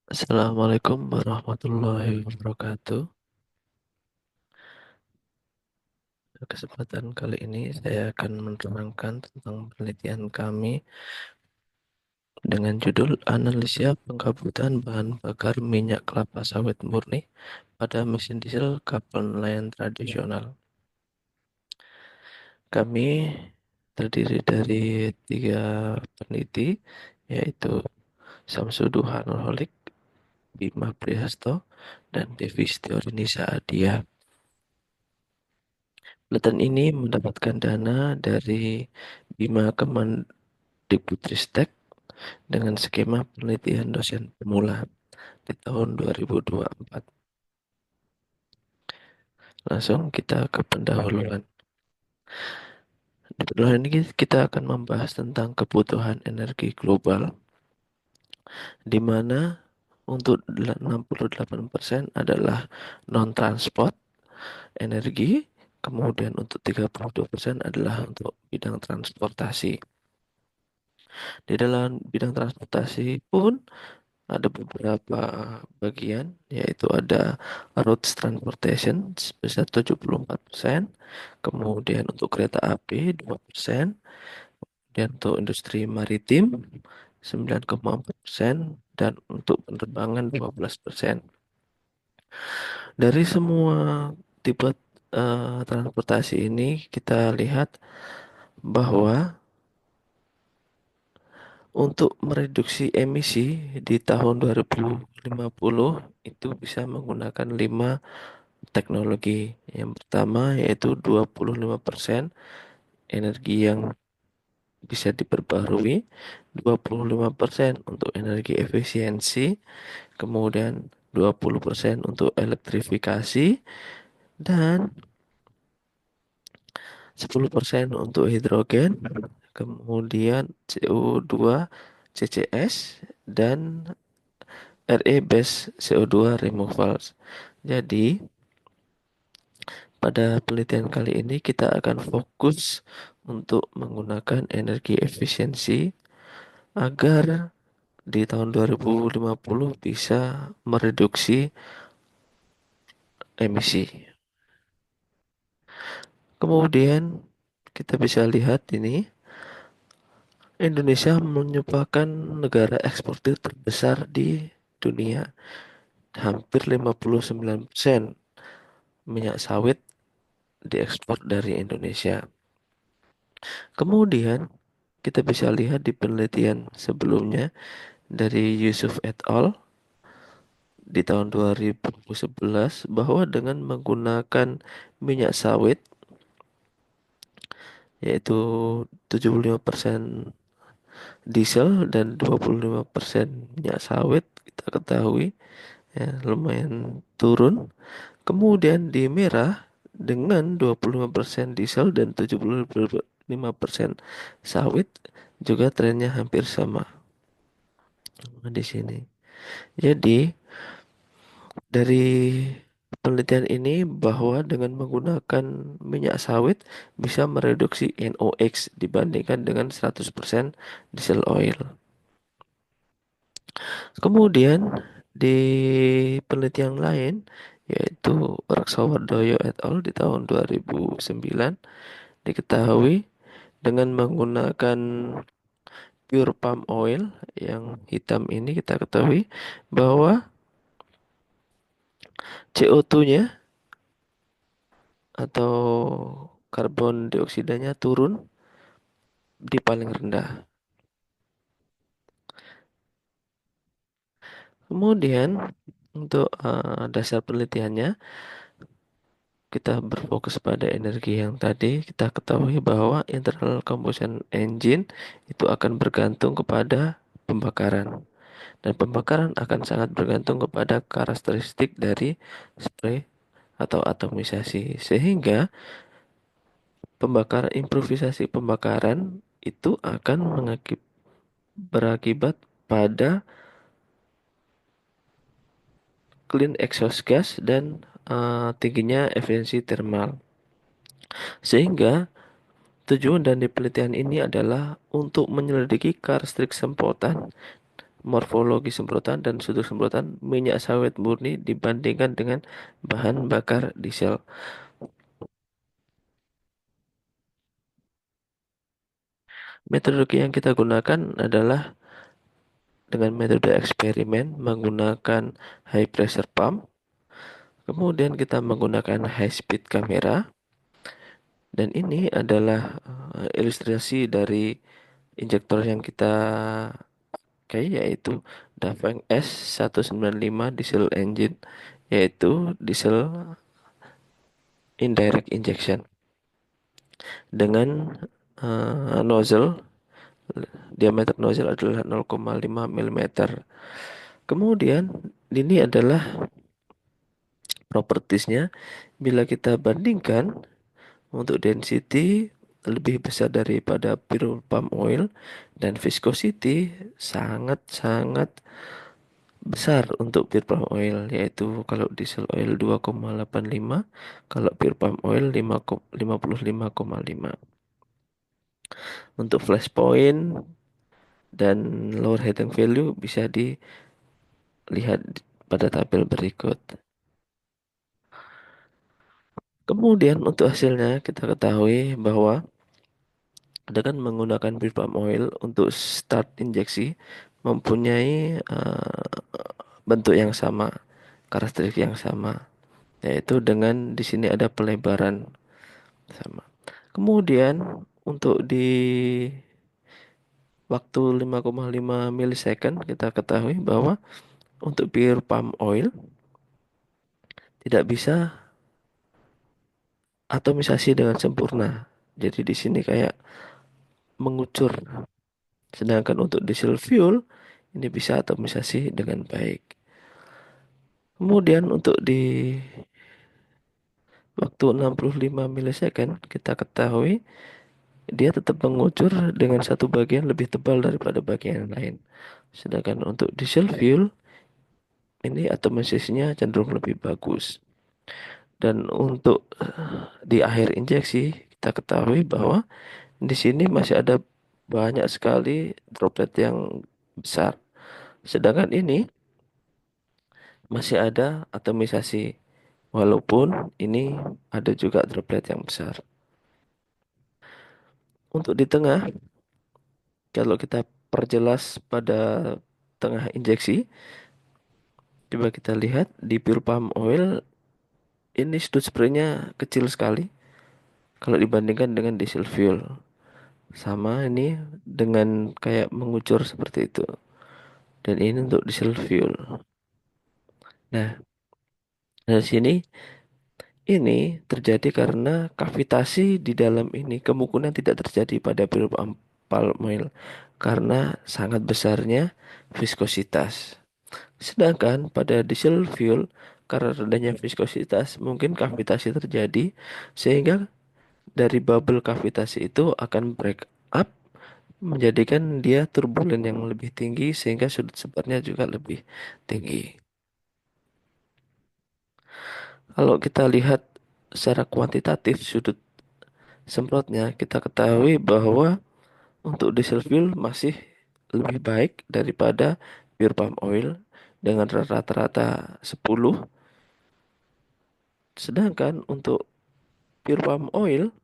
Assalamualaikum warahmatullahi wabarakatuh. Kesempatan kali ini saya akan menerangkan tentang penelitian kami dengan judul Analisis Pengkabutan Bahan Bakar Minyak Kelapa Sawit Murni pada Mesin Diesel Kapal Nelayan Tradisional. Kami terdiri dari tiga peneliti, yaitu Samsuduhan Holik, Bima Prihasto, dan Devi Setiorinisa Adia. Penelitian ini mendapatkan dana dari Bima Kemendikbudristek dengan skema penelitian dosen pemula di tahun 2024. Langsung kita ke pendahuluan. Di pendahuluan ini kita akan membahas tentang kebutuhan energi global, di mana untuk 68% adalah non-transport energi, kemudian untuk 32% adalah untuk bidang transportasi. Di dalam bidang transportasi pun ada beberapa bagian, yaitu ada roads transportation sebesar 74%, kemudian untuk kereta api 2%, dan untuk industri maritim 9,4%, dan untuk penerbangan 12%. Dari semua tipe transportasi ini kita lihat bahwa untuk mereduksi emisi di tahun 2050 itu bisa menggunakan 5 teknologi. Yang pertama yaitu 25% energi yang bisa diperbarui, 25% untuk energi efisiensi, kemudian 20% untuk elektrifikasi, dan 10% untuk hidrogen, kemudian CO2, CCS, dan RE base CO2 removal. Jadi, pada penelitian kali ini kita akan fokus untuk menggunakan energi efisiensi agar di tahun 2050 bisa mereduksi emisi. Kemudian kita bisa lihat ini Indonesia merupakan negara eksportir terbesar di dunia. Hampir 59% minyak sawit diekspor dari Indonesia. Kemudian kita bisa lihat di penelitian sebelumnya dari Yusuf et al. Di tahun 2011 bahwa dengan menggunakan minyak sawit, yaitu 75% diesel dan 25% minyak sawit, kita ketahui ya lumayan turun. Kemudian di merah dengan 25% diesel dan 75% sawit juga trennya hampir sama di sini. Jadi dari penelitian ini bahwa dengan menggunakan minyak sawit bisa mereduksi NOx dibandingkan dengan 100% diesel oil. Kemudian di penelitian lain yaitu Raksawardoyo et al. Di tahun 2009 diketahui dengan menggunakan pure palm oil yang hitam ini kita ketahui bahwa CO2-nya atau karbon dioksidanya turun di paling rendah. Kemudian untuk dasar penelitiannya kita berfokus pada energi yang tadi kita ketahui bahwa internal combustion engine itu akan bergantung kepada pembakaran, dan pembakaran akan sangat bergantung kepada karakteristik dari spray atau atomisasi, sehingga improvisasi pembakaran itu akan berakibat pada clean exhaust gas dan tingginya efisiensi thermal. Sehingga tujuan dan penelitian ini adalah untuk menyelidiki karakteristik semprotan morfologi semprotan dan sudut semprotan minyak sawit murni dibandingkan dengan bahan bakar diesel. Metodologi yang kita gunakan adalah dengan metode eksperimen menggunakan high pressure pump. Kemudian kita menggunakan high speed kamera dan ini adalah ilustrasi dari injektor yang kita pakai yaitu Dafeng S195 diesel engine, yaitu diesel indirect injection dengan nozzle, diameter nozzle adalah 0,5 mm. Kemudian ini adalah propertiesnya bila kita bandingkan untuk density lebih besar daripada pure palm oil dan viscosity sangat-sangat besar untuk pure palm oil, yaitu kalau diesel oil 2,85, kalau pure palm oil 55,5. Untuk flash point dan lower heating value bisa dilihat pada tabel berikut. Kemudian untuk hasilnya kita ketahui bahwa dengan menggunakan pure palm oil untuk start injeksi mempunyai bentuk yang sama, karakteristik yang sama, yaitu dengan di sini ada pelebaran sama. Kemudian untuk di waktu 5,5 milisecond kita ketahui bahwa untuk pure palm oil tidak bisa atomisasi dengan sempurna. Jadi di sini kayak mengucur. Sedangkan untuk diesel fuel ini bisa atomisasi dengan baik. Kemudian untuk di waktu 65 milisecond kita ketahui dia tetap mengucur dengan satu bagian lebih tebal daripada bagian yang lain. Sedangkan untuk diesel fuel ini atomisasinya cenderung lebih bagus. Dan untuk di akhir injeksi kita ketahui bahwa di sini masih ada banyak sekali droplet yang besar. Sedangkan ini masih ada atomisasi walaupun ini ada juga droplet yang besar. Untuk di tengah, kalau kita perjelas pada tengah injeksi, coba kita lihat di pure palm oil ini sudut spraynya kecil sekali kalau dibandingkan dengan diesel fuel. Sama ini dengan kayak mengucur seperti itu. Dan ini untuk diesel fuel. Nah, dari sini ini terjadi karena kavitasi di dalam ini kemungkinan tidak terjadi pada pure palm oil karena sangat besarnya viskositas. Sedangkan pada diesel fuel karena rendahnya viskositas mungkin kavitasi terjadi sehingga dari bubble kavitasi itu akan break up menjadikan dia turbulen yang lebih tinggi sehingga sudut sebarnya juga lebih tinggi. Kalau kita lihat secara kuantitatif sudut semprotnya, kita ketahui bahwa untuk diesel fuel masih lebih baik daripada pure palm oil dengan rata-rata 10. Sedangkan untuk pure palm oil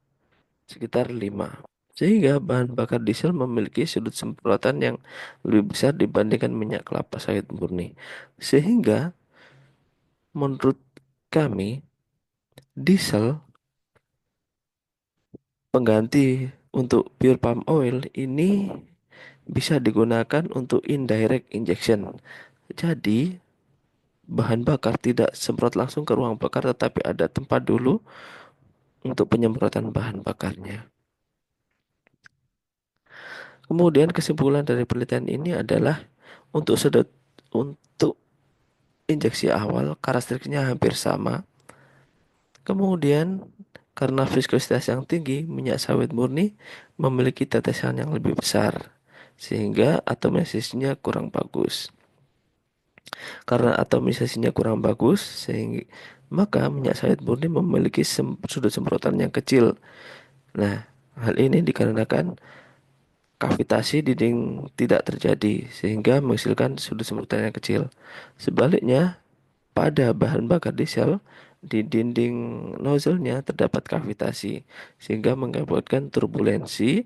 sekitar 5. Sehingga bahan bakar diesel memiliki sudut semprotan yang lebih besar dibandingkan minyak kelapa sawit murni. Sehingga menurut kami diesel pengganti untuk pure palm oil ini bisa digunakan untuk indirect injection. Jadi bahan bakar tidak semprot langsung ke ruang bakar tetapi ada tempat dulu untuk penyemprotan bahan bakarnya. Kemudian kesimpulan dari penelitian ini adalah untuk injeksi awal karakteristiknya hampir sama. Kemudian karena viskositas yang tinggi, minyak sawit murni memiliki tetesan yang lebih besar sehingga atomisasinya kurang bagus. Karena atomisasinya kurang bagus sehingga maka minyak sawit murni memiliki sudut semprotan yang kecil. Nah, hal ini dikarenakan kavitasi dinding tidak terjadi sehingga menghasilkan sudut semprotan yang kecil. Sebaliknya, pada bahan bakar diesel di dinding nozzle-nya terdapat kavitasi sehingga mengakibatkan turbulensi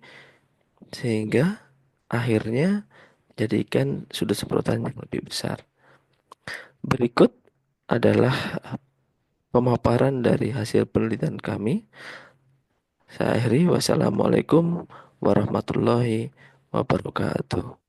sehingga akhirnya jadikan sudut semprotan yang lebih besar. Berikut adalah pemaparan dari hasil penelitian kami. Saya akhiri, wassalamualaikum warahmatullahi wabarakatuh.